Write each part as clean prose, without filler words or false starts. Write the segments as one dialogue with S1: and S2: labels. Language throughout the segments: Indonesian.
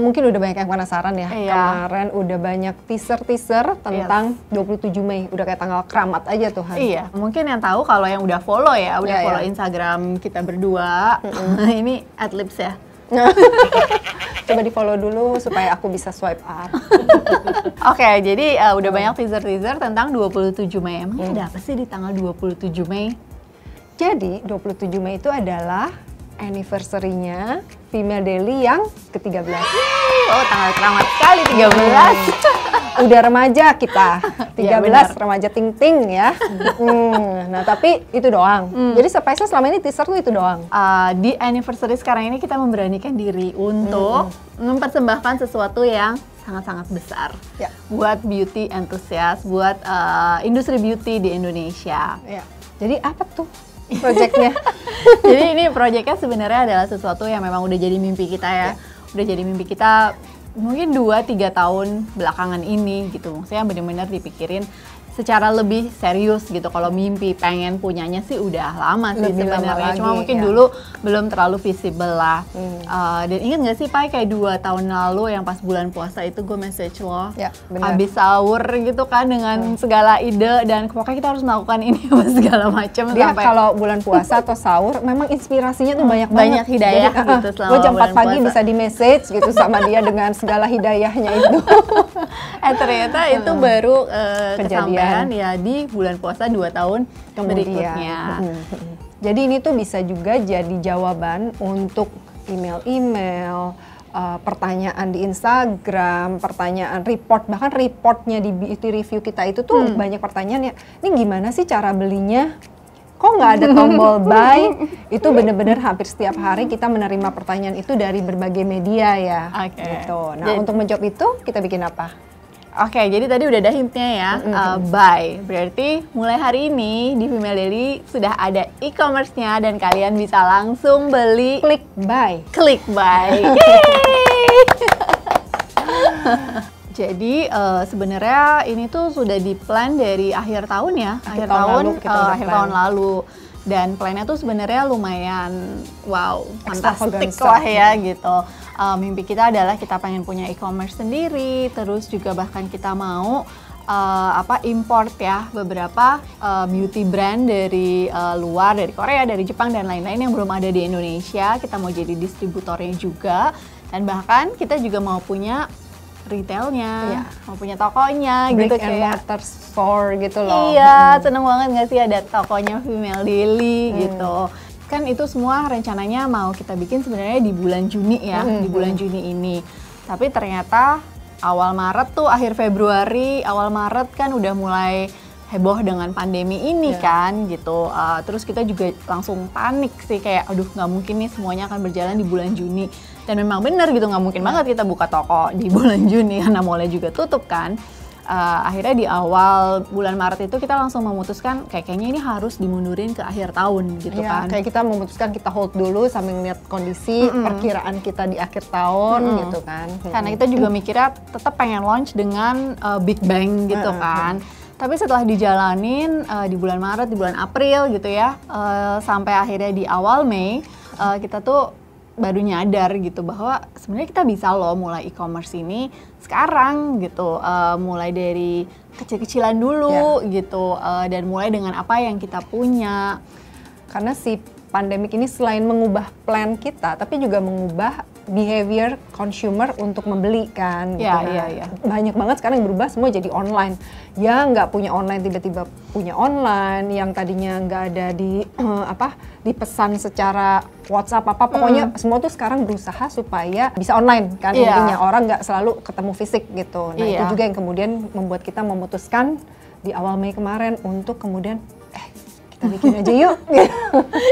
S1: Mungkin udah banyak yang penasaran ya.
S2: Iya.
S1: Kemarin udah banyak teaser tentang 27 Mei. Udah kayak tanggal keramat aja tuh, Han.
S2: Iya, mungkin yang tahu kalau yang udah follow ya, udah
S1: Iya,
S2: follow
S1: iya.
S2: Instagram kita berdua. Ini Adlibs ya.
S1: Coba di follow dulu supaya aku bisa swipe up.
S2: Oke, jadi udah banyak teaser-teaser tentang 27 Mei. Emang ada apa sih di tanggal 27 Mei?
S1: Jadi 27 Mei itu adalah anniversary-nya Female Daily yang ke-13.
S2: Oh, tanggal keramat sekali 13.
S1: Udah remaja kita, 13
S2: Iya, benar.
S1: remaja ting-ting ya. Nah tapi itu doang. Jadi surprise-nya selama ini teaser tuh itu doang.
S2: Di anniversary sekarang ini kita memberanikan diri untuk mempersembahkan sesuatu yang sangat-sangat besar
S1: Ya.
S2: buat beauty enthusiast, buat industri beauty di Indonesia.
S1: Ya. Jadi apa tuh project-nya?
S2: Jadi ini proyeknya sebenarnya adalah sesuatu yang memang udah jadi mimpi kita ya. Udah jadi mimpi kita mungkin 2-3 tahun belakangan ini gitu. Maksudnya benar-benar dipikirin secara lebih serius gitu. Kalau mimpi pengen punyanya sih udah lama sih
S1: Lebih lama
S2: sebenarnya.
S1: lagi,
S2: Cuma mungkin
S1: ya.
S2: dulu belum terlalu visible lah. Dan ingat gak sih Pai, kayak 2 tahun lalu yang pas bulan puasa itu gue message lo,
S1: Ya, benar.
S2: habis sahur gitu kan dengan segala ide dan pokoknya kita harus melakukan ini apa segala macam.
S1: Dia
S2: sampai
S1: kalau bulan puasa atau sahur memang inspirasinya tuh banyak
S2: banyak
S1: banget.
S2: hidayah
S1: Jadi,
S2: gitu selama
S1: gue jam 4
S2: bulan
S1: pagi
S2: puasa.
S1: bisa di message gitu sama dia dengan segala hidayahnya itu.
S2: Ternyata itu baru
S1: Kejadian.
S2: kesampaian ya di bulan puasa 2 tahun berikutnya.
S1: Jadi ini tuh bisa juga jadi jawaban untuk email-email, pertanyaan di Instagram, pertanyaan report, bahkan reportnya di beauty review kita itu tuh banyak pertanyaan ya. Ini gimana sih cara belinya? Kok nggak ada tombol buy? Itu bener-bener hampir setiap hari kita menerima pertanyaan itu dari berbagai media ya.
S2: Oke.
S1: Gitu. Nah
S2: Jadi-
S1: untuk menjawab itu kita bikin apa?
S2: Oke, jadi tadi udah ada hintnya ya, buy. Berarti mulai hari ini di Female Daily sudah ada e-commerce-nya dan kalian bisa langsung beli,
S1: Klik buy.
S2: klik buy. Yeay! Jadi sebenarnya ini tuh sudah di-plan dari akhir tahun ya,
S1: Akhir tahun lalu kita udah
S2: akhir
S1: plan.
S2: tahun lalu. Dan plannya tuh sebenarnya lumayan wow, fantastik
S1: Extravaganza.
S2: lah ya gitu. Mimpi kita adalah kita pengen punya e-commerce sendiri, terus juga bahkan kita mau import ya beberapa beauty brand dari luar, dari Korea, dari Jepang dan lain-lain yang belum ada di Indonesia. Kita mau jadi distributornya juga, dan bahkan kita juga mau punya retailnya,
S1: Iya.
S2: mau punya tokonya
S1: Brick
S2: gitu
S1: and
S2: kayak.
S1: mortar store gitu loh.
S2: Iya, seneng banget nggak sih ada tokonya Female Daily gitu. Kan itu semua rencananya mau kita bikin sebenarnya di bulan Juni ya, di bulan Juni ini. Tapi ternyata awal Maret tuh, akhir Februari, awal Maret kan udah mulai heboh dengan pandemi ini kan gitu. Terus kita juga langsung panik sih kayak aduh nggak mungkin nih semuanya akan berjalan di bulan Juni. Dan memang benar gitu, nggak mungkin banget kita buka toko di bulan Juni karena mallnya juga tutup kan. Akhirnya di awal bulan Maret itu kita langsung memutuskan kayaknya ini harus dimundurin ke akhir tahun gitu
S1: Iya,
S2: kan.
S1: kayak kita memutuskan kita hold dulu sambil ngeliat kondisi perkiraan kita di akhir tahun gitu kan.
S2: Karena kita juga mikirnya tetap pengen launch dengan Big Bang gitu kan. Tapi setelah dijalanin di bulan Maret, di bulan April gitu ya, sampai akhirnya di awal Mei, kita tuh baru nyadar gitu bahwa sebenarnya kita bisa loh mulai e-commerce ini sekarang gitu, mulai dari kecil-kecilan dulu gitu, dan mulai dengan apa yang kita punya.
S1: Karena si pandemik ini selain mengubah plan kita, tapi juga mengubah behavior consumer untuk membeli kan. Gitu.
S2: Iya.
S1: Banyak banget sekarang yang berubah semua jadi online. Yang nggak punya online tiba-tiba punya online, yang tadinya nggak ada di dipesan secara WhatsApp apa, pokoknya semua tuh sekarang berusaha supaya bisa online kan.
S2: Iya.
S1: Intinya orang nggak selalu ketemu fisik gitu. Nah
S2: Iya.
S1: itu juga yang kemudian membuat kita memutuskan di awal Mei kemarin untuk kemudian kita bikin aja yuk.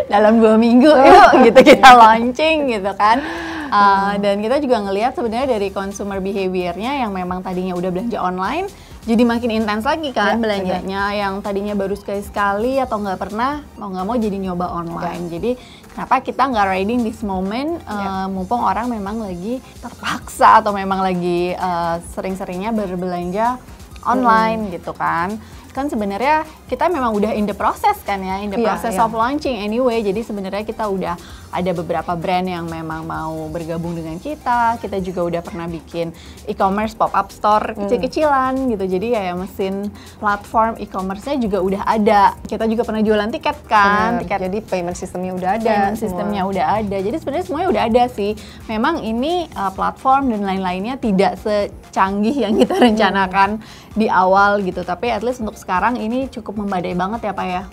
S2: Dalam 2 minggu yuk gitu kita launching gitu kan. Dan kita juga ngelihat sebenarnya dari consumer behavior-nya yang memang tadinya udah belanja online jadi makin intens lagi kan belanjanya, yang tadinya baru sekali-sekali atau nggak pernah, mau nggak mau jadi nyoba online. Jadi kenapa kita nggak riding this moment, mumpung orang memang lagi terpaksa atau memang lagi sering-seringnya berbelanja online gitu kan. kan sebenarnya kita memang udah in the process kan ya, in the process of launching anyway. Jadi sebenarnya kita udah ada beberapa brand yang memang mau bergabung dengan kita. Kita juga udah pernah bikin e-commerce pop-up store kecil-kecilan gitu. Jadi ya mesin platform e-commerce-nya juga udah ada. Kita juga pernah jualan tiket kan.
S1: Jadi payment systemnya udah ada.
S2: Payment systemnya udah ada. Jadi sebenarnya semuanya udah ada sih. Memang ini platform dan lain-lainnya tidak secanggih yang kita rencanakan di awal gitu. Tapi at least untuk sekarang ini cukup memadai banget ya Pak ya.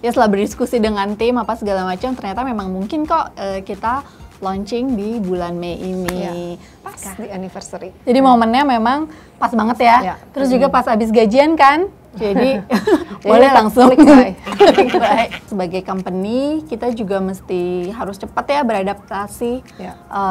S2: Ya setelah berdiskusi dengan tim apa segala macam, ternyata memang mungkin kok kita launching di bulan Mei ini.
S1: Pas di anniversary.
S2: Jadi momennya memang pas banget ya. Terus juga pas habis gajian kan. Jadi boleh langsung
S1: klik buy.
S2: Sebagai company kita juga mesti harus cepat ya beradaptasi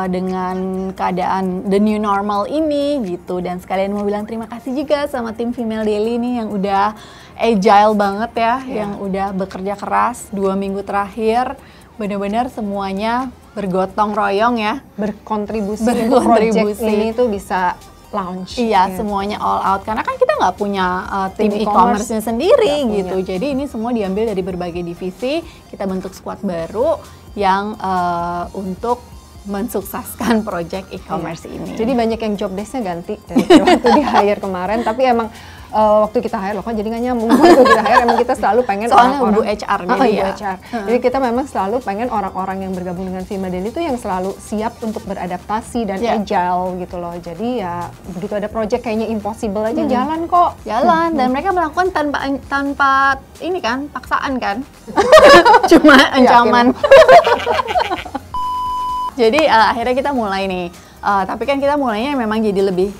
S2: dengan keadaan the new normal ini gitu. Dan sekalian mau bilang terima kasih juga sama tim Female Daily nih yang udah agile banget ya, yang udah bekerja keras 2 minggu terakhir. Benar-benar semuanya bergotong royong ya,
S1: berkontribusi untuk project ini tuh bisa launch.
S2: Semuanya all out karena kan kita nggak punya tim e-commerce-nya sendiri gitu. Jadi ini semua diambil dari berbagai divisi. Kita bentuk squad baru yang untuk mensukseskan project e-commerce ini.
S1: Jadi banyak yang job desk-nya ganti dari waktu di hire kemarin. Tapi emang waktu kita hire loh kan jadi nggak nyambung. Waktu kita hire emang kita selalu pengen
S2: orang-orang Bu HR
S1: HR. Jadi kita memang selalu pengen orang-orang yang bergabung dengan Female Daily itu yang selalu siap untuk beradaptasi dan agile gitu loh. Jadi ya begitu ada project kayaknya impossible aja jalan kok.
S2: Jalan dan mereka melakukan tanpa ini kan paksaan kan. Cuma ancaman. Jadi akhirnya kita mulai nih. Tapi kan kita mulainya memang jadi lebih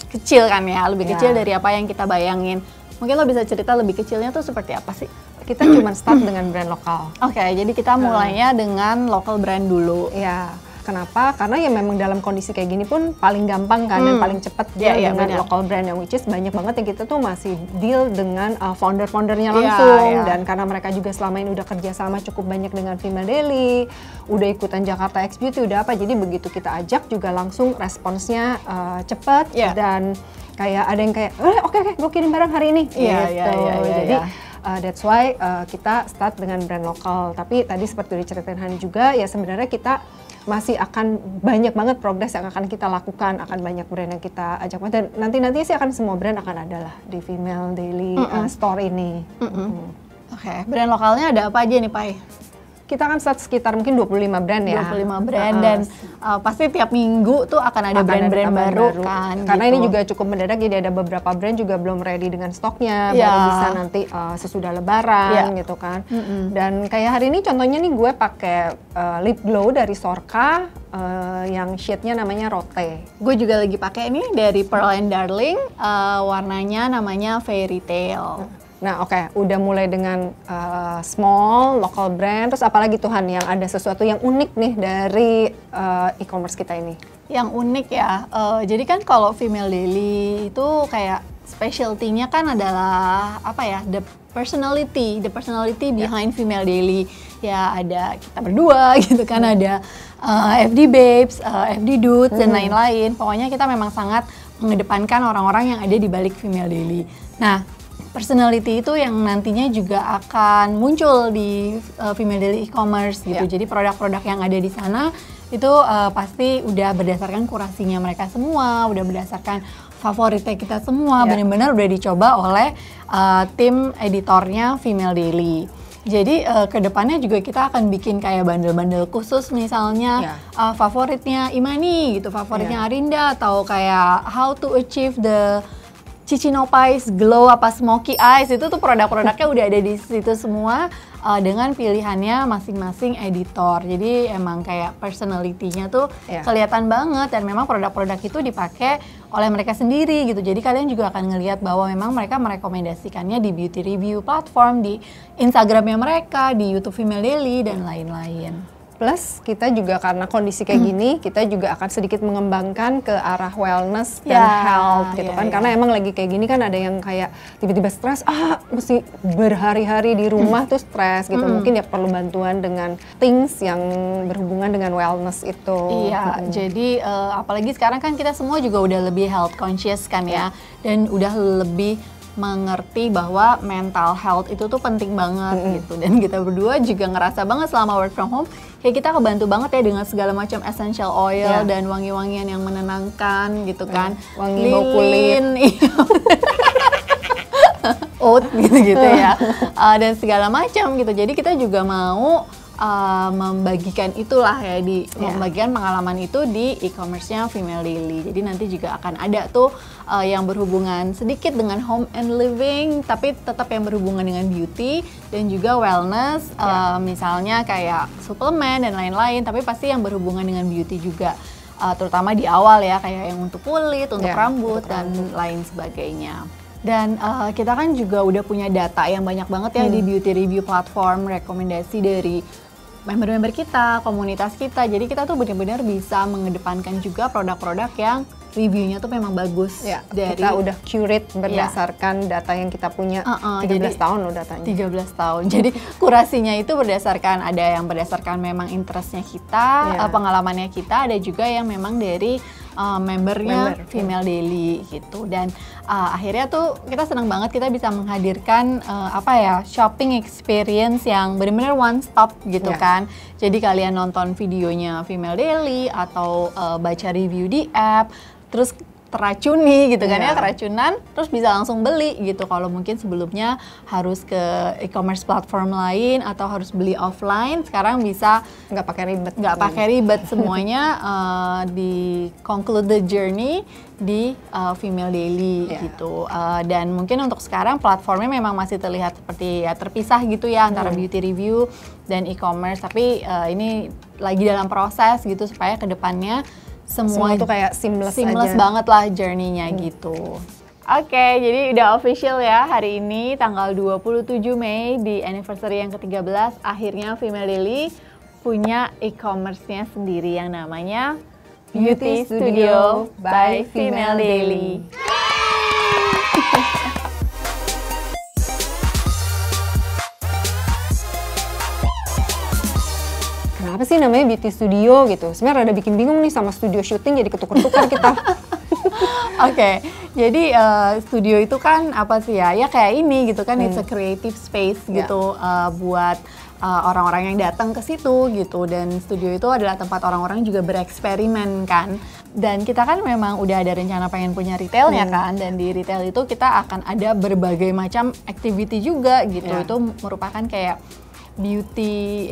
S2: kecil kan ya, lebih kecil dari apa yang kita bayangin. Mungkin lo bisa cerita lebih kecilnya tuh seperti apa sih?
S1: Kita cuma start dengan brand lokal.
S2: Oke, jadi kita mulainya dengan local brand dulu.
S1: Ya, kenapa? Karena ya memang dalam kondisi kayak gini pun paling gampang kan dan paling cepat dengan local brand yang which is banyak banget yang kita tuh masih deal dengan founder-foundernya langsung dan karena mereka juga selama ini udah kerja sama cukup banyak dengan Female Daily, udah ikutan Jakarta X Beauty, udah apa, jadi begitu kita ajak juga langsung responsnya cepat dan kayak ada yang kayak oke, gue kirim barang hari ini jadi that's why kita start dengan brand lokal. Tapi tadi seperti diceritain Hani juga ya sebenarnya kita masih akan banyak banget progres yang akan kita lakukan, akan banyak brand yang kita ajak dan nanti sih akan semua brand akan ada lah di Female Daily store ini.
S2: Oke, brand lokalnya ada apa aja nih Pai?
S1: Kita kan start sekitar mungkin 25 brand ya.
S2: 25 brand dan pasti tiap minggu tuh akan ada brand-brand baru kan.
S1: Karena
S2: gitu.
S1: ini juga cukup mendadak, jadi ada beberapa brand juga belum ready dengan stoknya, baru bisa nanti sesudah lebaran gitu kan. Dan kayak hari ini contohnya nih gue pakai lip glow dari Sorka yang shade-nya namanya Rote.
S2: Gue juga lagi pakai ini dari Pearl and Darling, warnanya namanya Fairy Tale.
S1: Nah udah mulai dengan small, local brand, terus apalagi Tuhan yang ada sesuatu yang unik nih dari e-commerce kita ini?
S2: Yang unik ya, jadi kan kalau Female Daily itu kayak specialty-nya kan adalah apa ya, the personality behind Female Daily. Ya ada kita berdua gitu kan, ada FD Babes, FD Dudes dan lain-lain. Pokoknya kita memang sangat mengedepankan orang-orang yang ada di balik Female Daily. Nah, personality itu yang nantinya juga akan muncul di Female Daily e-commerce gitu. Jadi produk-produk yang ada di sana itu pasti udah berdasarkan kurasinya mereka semua, udah berdasarkan favoritnya kita semua, benar-benar udah dicoba oleh tim editornya Female Daily. Jadi kedepannya juga kita akan bikin kayak bandel-bandel khusus misalnya favoritnya Imani gitu, favoritnya Arinda, atau kayak how to achieve the Cicinopais Glow apa Smoky Eyes, itu tuh produk-produknya udah ada di situ semua dengan pilihannya masing-masing editor. Jadi emang kayak personality-nya tuh kelihatan banget dan memang produk-produk itu dipakai oleh mereka sendiri gitu. Jadi kalian juga akan ngelihat bahwa memang mereka merekomendasikannya di beauty review platform, di Instagramnya mereka, di YouTube Female Daily dan lain-lain.
S1: Plus kita juga karena kondisi kayak gini, kita juga akan sedikit mengembangkan ke arah wellness dan health gitu kan. Karena emang lagi kayak gini kan ada yang kayak tiba-tiba stres, mesti berhari-hari di rumah tuh stres gitu. Mungkin ya perlu bantuan dengan things yang berhubungan dengan wellness itu.
S2: Jadi apalagi sekarang kan kita semua juga udah lebih health conscious kan ya. Dan udah lebih mengerti bahwa mental health itu tuh penting banget gitu. Dan kita berdua juga ngerasa banget selama work from home, kayak kita kebantu banget ya dengan segala macam essential oil dan wangi-wangian yang menenangkan gitu kan.
S1: Wangi bau kulit.
S2: Oat gitu-gitu ya. Dan segala macam gitu. Jadi kita juga mau membagikan itulah ya, membagikan pengalaman itu di e-commerce-nya Female Daily. Jadi nanti juga akan ada tuh yang berhubungan sedikit dengan home and living, tapi tetap yang berhubungan dengan beauty dan juga wellness, misalnya kayak suplemen dan lain-lain, tapi pasti yang berhubungan dengan beauty juga, terutama di awal ya, kayak yang untuk kulit, untuk rambut, dan lain sebagainya. Dan kita kan juga udah punya data yang banyak banget ya di beauty review platform, rekomendasi dari member-member kita, komunitas kita. Jadi kita tuh benar-benar bisa mengedepankan juga produk-produk yang reviewnya tuh memang bagus.
S1: Kita udah curate berdasarkan data yang kita punya. 13 tahun loh datanya. 13
S2: tahun. Jadi kurasinya itu berdasarkan, ada yang berdasarkan memang interestnya kita, pengalamannya kita, ada juga yang memang dari membernya Female Daily gitu. Dan akhirnya tuh kita senang banget kita bisa menghadirkan shopping experience yang benar-benar one stop gitu kan. Jadi kalian nonton videonya Female Daily atau baca review di app, terus teracuni gitu kan ya, keracunan, terus bisa langsung beli gitu. Kalau mungkin sebelumnya harus ke e-commerce platform lain atau harus beli offline, sekarang bisa
S1: nggak pakai ribet
S2: semuanya di conclude the journey di Female Daily gitu. Dan mungkin untuk sekarang platformnya memang masih terlihat seperti ya terpisah gitu ya antara beauty review dan e-commerce, tapi ini lagi dalam proses gitu supaya kedepannya semua
S1: itu kayak seamless
S2: banget lah journey-nya gitu. Oke, jadi udah official ya hari ini tanggal 27 Mei di anniversary yang ke-13, akhirnya Female Daily punya e-commerce-nya sendiri yang namanya Beauty Studio by Female Daily.
S1: Kenapa sih namanya Beauty Studio gitu? Sebenarnya rada bikin bingung nih sama studio syuting, jadi ketukar-tukar kita.
S2: Oke, jadi studio itu kan apa sih ya? Ya kayak ini gitu kan, it's a creative space gitu buat orang-orang yang datang ke situ gitu. Dan studio itu adalah tempat orang-orang juga bereksperimen kan. Dan kita kan memang udah ada rencana pengen punya retailnya kan. Dan di retail itu kita akan ada berbagai macam activity juga gitu. Itu merupakan kayak beauty,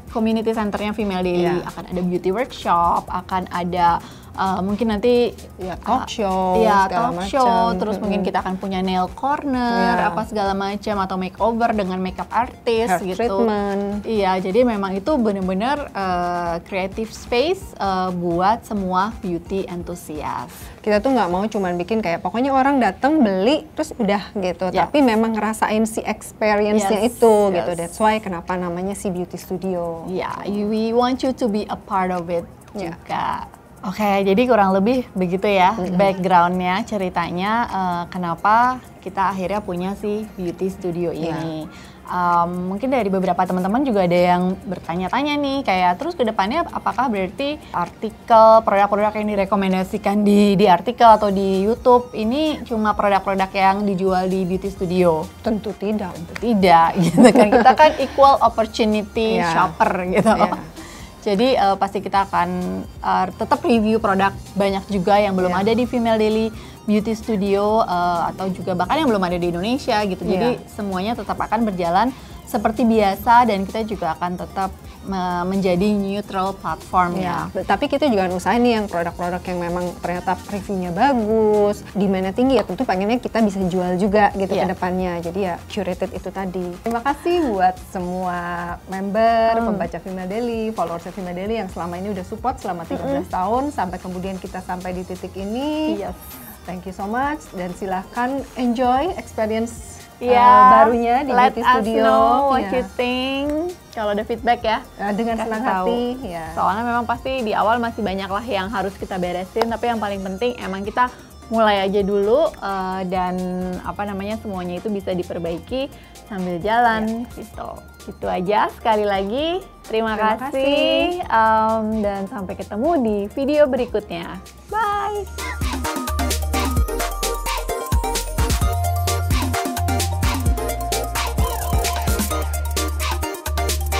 S2: community centernya Female Daily. Akan ada beauty workshop, akan ada mungkin nanti
S1: talk show,
S2: terus mungkin kita akan punya nail corner, apa segala macam, atau makeover dengan makeup artist
S1: hair
S2: gitu.
S1: Treatment.
S2: Iya, jadi memang itu benar-benar creative space buat semua beauty enthusiast.
S1: Kita tuh nggak mau cuman bikin kayak pokoknya orang datang beli terus udah gitu, tapi memang ngerasain si experience-nya itu gitu. That's why kenapa namanya si Beauty Studio.
S2: We want you to be a part of it juga. Oke, jadi kurang lebih begitu ya background-nya, ceritanya kenapa kita akhirnya punya si Beauty Studio ini. Mungkin dari beberapa teman-teman juga ada yang bertanya-tanya nih, kayak terus ke depannya apakah berarti artikel, produk-produk yang direkomendasikan di artikel atau di YouTube ini cuma produk-produk yang dijual di Beauty Studio?
S1: Tentu tidak.
S2: Gitu kan. Kita kan equal opportunity shopper gitu. Jadi pasti kita akan tetap review produk banyak juga yang belum ada di Female Daily Beauty Studio atau juga bahkan yang belum ada di Indonesia gitu. Jadi semuanya tetap akan berjalan seperti biasa dan kita juga akan tetap menjadi neutral platform ya.
S1: Tapi kita juga usahain nih yang produk-produk yang memang ternyata reviewnya bagus, demand-nya tinggi, ya tentu pengennya kita bisa jual juga gitu ke depannya. Jadi ya curated itu tadi. Terima kasih buat semua member, pembaca Female Daily, followers Female Daily yang selama ini udah support selama 13 tahun sampai kemudian kita sampai di titik ini. Thank you so much dan silahkan enjoy experience barunya di Beauty Studio.
S2: Let us know what you think. Kalau ada feedback ya,
S1: dengan senang hati.
S2: Soalnya memang pasti di awal masih banyak lah yang harus kita beresin, tapi yang paling penting emang kita mulai aja dulu dan semuanya itu bisa diperbaiki sambil jalan gitu. Itu aja, sekali lagi terima kasih. Dan sampai ketemu di video berikutnya. Bye.